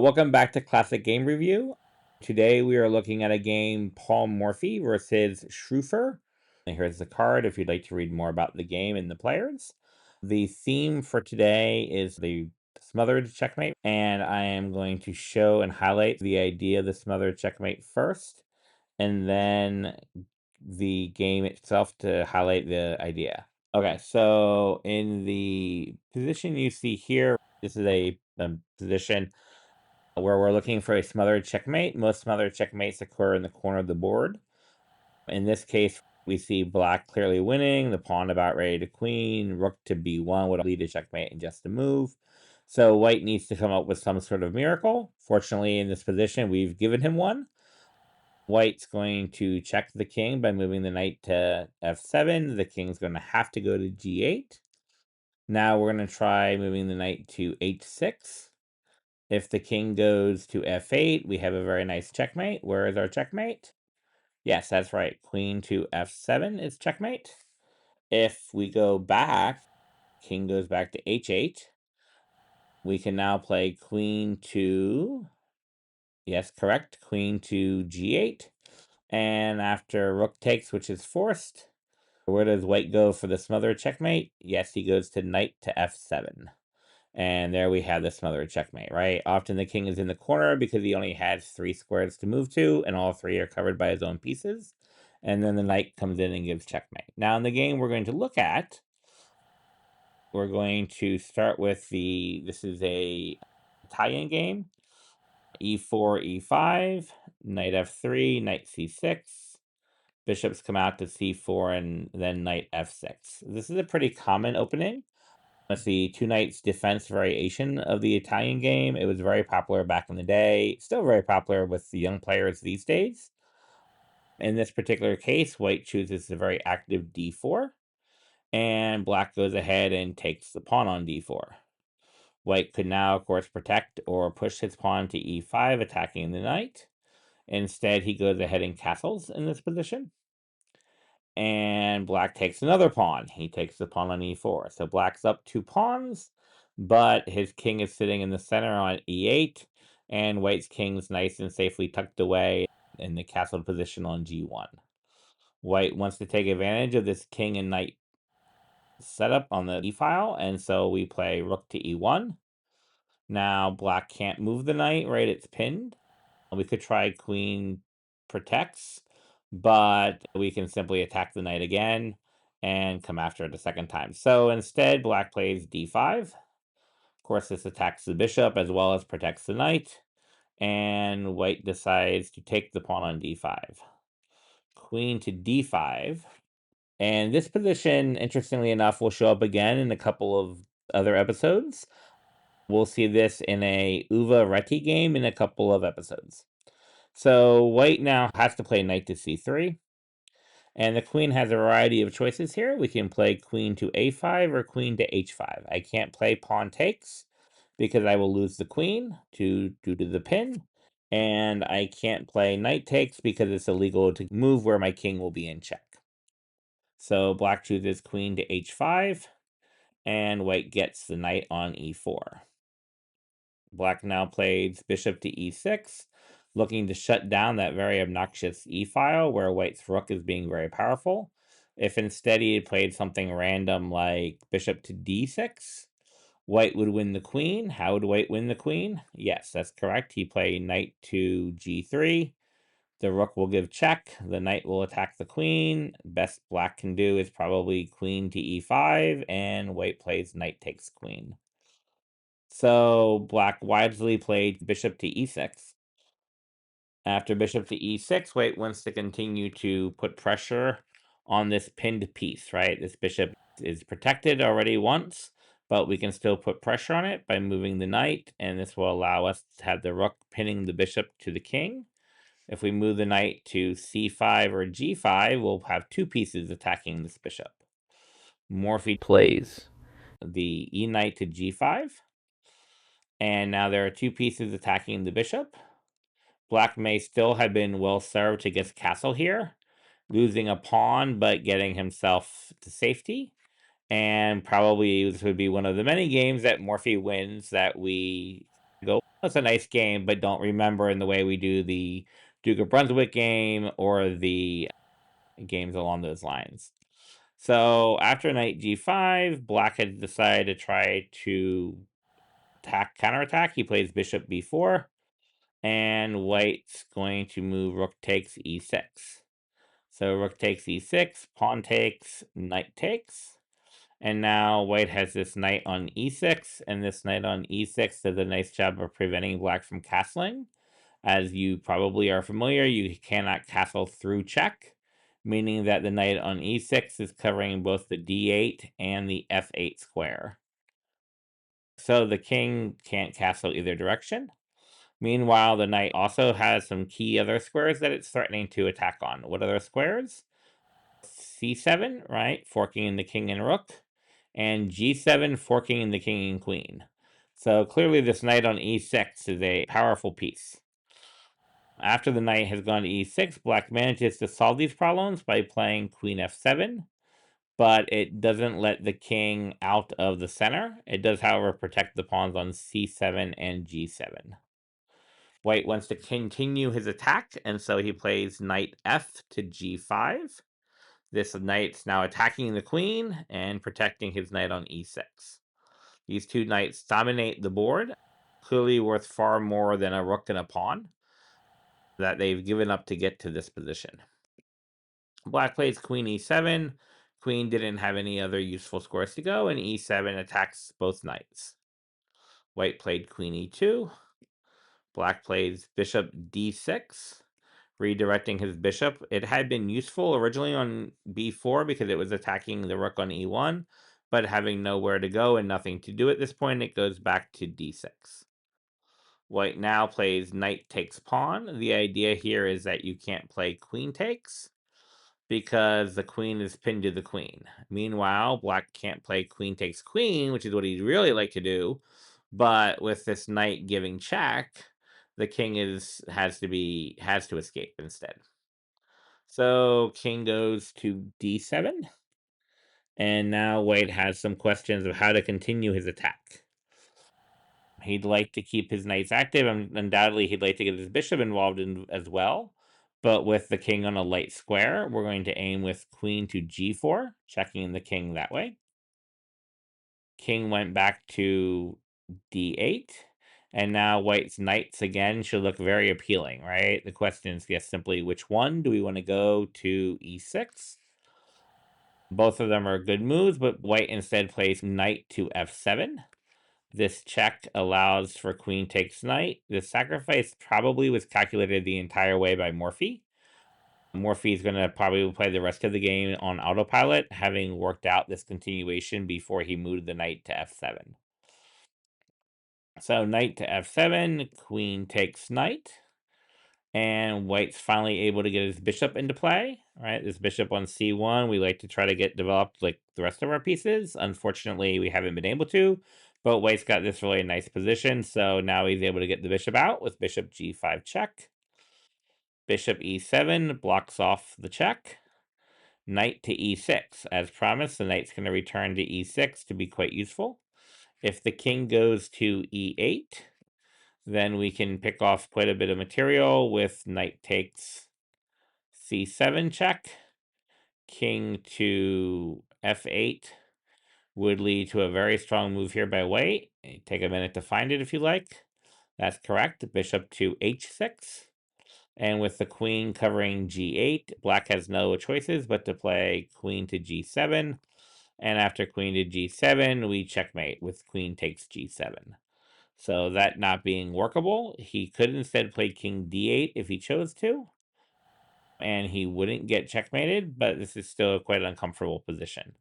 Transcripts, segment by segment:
Welcome back to Classic Game Review. Today we are looking at a game Paul Morphy versus Schrüfer. And here's the card if you'd like to read more about the game and the players. The theme for today is the Smothered checkmate, and I am going to show and highlight the idea of the Smothered checkmate first, and then the game itself to highlight the idea. Okay, so in the position you see here, this is a position where we're looking for a smothered checkmate. Most smothered checkmates occur in the corner of the board. In this case, we see black clearly winning, the pawn about ready to queen, rook to b1 would lead to checkmate in just a move. So white needs to come up with some sort of miracle. Fortunately, in this position, we've given him one. White's going to check the king by moving the knight to f7. The king's going to have to go to g8. Now we're going to try moving the knight to h6. If the king goes to f8, we have a very nice checkmate. Where is our checkmate? Yes, that's right. Queen to f7 is checkmate. If we go back, king goes back to h8. We can now play queen to, yes, correct, queen to g8. And after rook takes, which is forced, where does white go for the smothered checkmate? Yes, he goes to knight to f7. And there we have the smothered checkmate, right? Often the king is in the corner because he only had 3 squares to move to, and all 3 are covered by his own pieces. And then the knight comes in and gives checkmate. Now in the game we're going to look at, we're going to start with this is a Italian game. e4, e5, knight f3, knight c6. Bishops come out to c4 and then knight f6. This is a pretty common opening. It's the two knights defense variation of the Italian game. It was very popular back in the day, still very popular with the young players these days. In this particular case, white chooses the very active d4, and black goes ahead and takes the pawn on d4. White could now, of course, protect or push his pawn to e5, attacking the knight. Instead, he goes ahead and castles in this position. And black takes another pawn. He takes the pawn on e4. So black's up 2 pawns, but his king is sitting in the center on e8, and white's king's nice and safely tucked away in the castled position on g1. White wants to take advantage of this king and knight setup on the e-file, and so we play rook to e1. Now black can't move the knight, right? It's pinned. We could try queen protects, but we can simply attack the knight again and come after it a second time. So instead, black plays d5. Of course, this attacks the bishop as well as protects the knight, and white decides to take the pawn on d5. Queen to d5. And this position, interestingly enough, will show up again in a couple of other episodes. We'll see this in a Uva Reti game in a couple of episodes. So white now has to play knight to c3. And the queen has a variety of choices here. We can play queen to a5 or queen to h5. I can't play pawn takes because I will lose the queen due to the pin. And I can't play knight takes because it's illegal to move where my king will be in check. So black chooses queen to h5, and white gets the knight on e4. Black now plays bishop to e6, looking to shut down that very obnoxious e-file where white's rook is being very powerful. If instead he had played something random like bishop to d6, white would win the queen. How would white win the queen? Yes, that's correct. He played knight to g3. The rook will give check. The knight will attack the queen. Best black can do is probably queen to e5, and white plays knight takes queen. So black wisely played bishop to e6. After bishop to e6, white wants to continue to put pressure on this pinned piece, right? This bishop is protected already once, but we can still put pressure on it by moving the knight, and this will allow us to have the rook pinning the bishop to the king. If we move the knight to c5 or g5, we'll have 2 pieces attacking this bishop. Morphy plays the e knight to g5. And now there are 2 pieces attacking the bishop. Black may still have been well served to get castle here, losing a pawn but getting himself to safety. And probably this would be one of the many games that Morphy wins that we go It's a nice game, but don't remember in the way we do the Duke of Brunswick game or the games along those lines. So after knight g5, black had decided to try to counterattack. He plays bishop b4, and white's going to move rook takes e6. So rook takes e6, pawn takes, knight takes. And now white has this knight on e6, and this knight on e6 does a nice job of preventing black from castling. As you probably are familiar, you cannot castle through check, meaning that the knight on e6 is covering both the d8 and the f8 square. So the king can't castle either direction. Meanwhile, the knight also has some key other squares that it's threatening to attack on. What other squares? c7, right? Forking in the king and rook. And g7, forking in the king and queen. So clearly this knight on e6 is a powerful piece. After the knight has gone to e6, black manages to solve these problems by playing queen f7, but it doesn't let the king out of the center. It does, however, protect the pawns on c7 and g7. White wants to continue his attack, and so he plays knight f to g5. This knight's now attacking the queen and protecting his knight on e6. These two knights dominate the board, clearly worth far more than a rook and a pawn that they've given up to get to this position. Black plays queen e7. Queen didn't have any other useful squares to go, and e7 attacks both knights. White played queen e2. Black plays bishop d6, redirecting his bishop. It had been useful originally on b4 because it was attacking the rook on e1, but having nowhere to go and nothing to do at this point, it goes back to d6. White now plays knight takes pawn. The idea here is that you can't play queen takes because the queen is pinned to the queen. Meanwhile, black can't play queen takes queen, which is what he'd really like to do. But with this knight giving check, the king has to escape instead. So king goes to d7, and now white has some questions of how to continue his attack. He'd like to keep his knights active, and undoubtedly he'd like to get his bishop involved in as well. But with the king on a light square, we're going to aim with queen to g4, checking the king that way. King went back to d8, and now white's knights again should look very appealing, right? The question is just simply which one do we want to go to e6? Both of them are good moves, but white instead plays knight to f7. This check allows for queen takes knight. The sacrifice probably was calculated the entire way by Morphy. Morphy is going to probably play the rest of the game on autopilot, having worked out this continuation before he moved the knight to f7. So knight to f7, queen takes knight, and white's finally able to get his bishop into play, right? This bishop on c1, we like to try to get developed like the rest of our pieces. Unfortunately, we haven't been able to, but white's got this really nice position, so now he's able to get the bishop out with bishop g5 check. Bishop e7 blocks off the check. Knight to e6. As promised, the knight's going to return to e6 to be quite useful. If the king goes to e8, then we can pick off quite a bit of material with knight takes c7 check. King to f8 would lead to a very strong move here by white. Take a minute to find it if you like. That's correct. Bishop to h6. And with the queen covering g8, black has no choices but to play queen to g7. And after queen to g7, we checkmate with queen takes g7. So that not being workable, he could instead play king d8 if he chose to, and he wouldn't get checkmated, but this is still a quite uncomfortable position.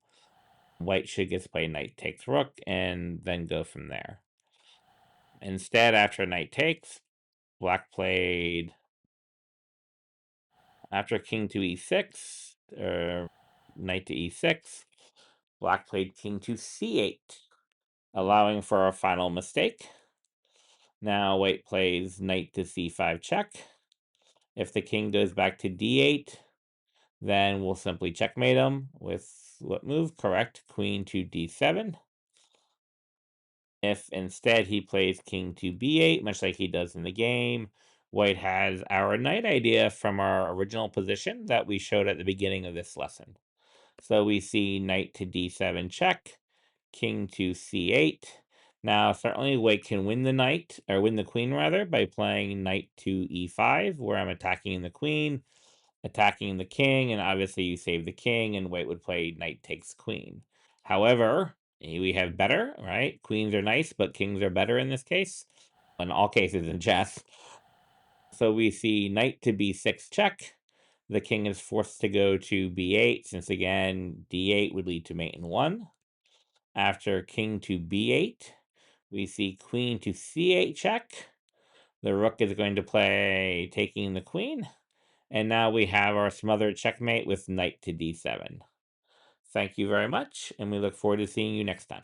White should get to play knight takes rook and then go from there. Instead, after knight takes, black played after king to e6, or knight to e6, black played king to c8, allowing for a final mistake. Now white plays knight to c5 check. If the king goes back to d8, then we'll simply checkmate him with what move? Correct. Queen to d7. If instead he plays king to b8, much like he does in the game, white has our knight idea from our original position that we showed at the beginning of this lesson. So we see knight to d7 check, king to c8. Now, certainly white can win the knight, or win the queen rather, by playing knight to e5, where I'm attacking the queen, attacking the king, and obviously you save the king, and white would play knight takes queen. However, we have better, right? Queens are nice, but kings are better in this case, in all cases in chess. So we see knight to b6 check. The king is forced to go to b8, since again, d8 would lead to mate in 1. After king to b8, we see queen to c8 check. The rook is going to play taking the queen. And now we have our smothered checkmate with knight to d7. Thank you very much, and we look forward to seeing you next time.